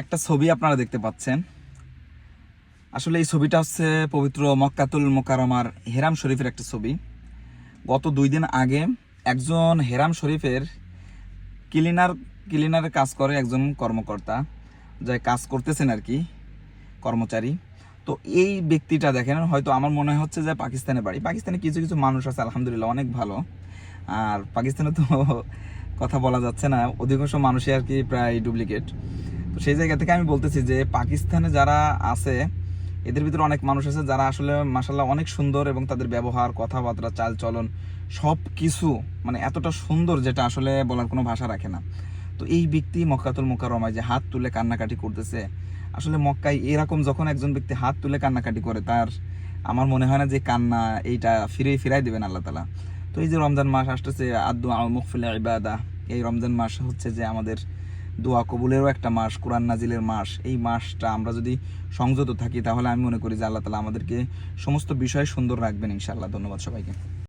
একটা ছবি আপনারা দেখতে পাচ্ছেন। আসলে এই ছবিটা হচ্ছে পবিত্র মক্কাতুল মোকাররমার হেরাম শরীফের একটা ছবি। গত 2 দিন আগে একজন হেরাম শরীফের ক্লিনারের কাজ করে একজন কর্মকর্তা, যে কাজ করতেছেন আর কি, কর্মচারী। তো এই ব্যক্তিটা দেখেন, হয়তো আমার মনে হচ্ছে যে পাকিস্তানে বাড়ি। পাকিস্তানে কিছু কিছু মানুষ আছে আলহামদুলিল্লাহ অনেক ভালো, আর পাকিস্তানে তো কথা বলা যাচ্ছে না, অধিকাংশ মানুষই আর কি প্রায় ডুপ্লিকেট। তো সেই জায়গা থেকে আমি বলতেছি যে পাকিস্তানে যারা আছে এদের ভিতরে অনেক মানুষ আছে যারা আসলে মাশাআল্লাহ অনেক সুন্দর, এবং তাদের ব্যবহার, কথাবার্তা, চাল চলন সব কিছু মানে এতটা সুন্দর যেটা আসলে বলার কোনো ভাষা রাখে না। তো এই ব্যক্তি মক্কাতুল মোকাররমায় যে হাত তুলে কান্নাকাটি করতেছে, আসলে মক্কায় এরকম যখন একজন ব্যক্তি হাত তুলে কান্নাকাটি করে, তার আমার মনে হয় না যে কান্না এইটা ফিরাই দেবেন আল্লাহ তাআলা। তো এই যে রমজান মাস আসতেছে, আদ-দুআ মুগফিল ইবাদা, এই রমজান মাস হচ্ছে যে আমাদের দোয়া কবুলেরও একটা মাস, কোরআন নাজিলের মাস। এই মাসটা আমরা যদি সংযত থাকি তাহলে আমি মনে করি যে আল্লাহ তাআলা আমাদেরকে সমস্ত বিষয়ে সুন্দর রাখবেন ইনশাআল্লাহ। ধন্যবাদ সবাইকে।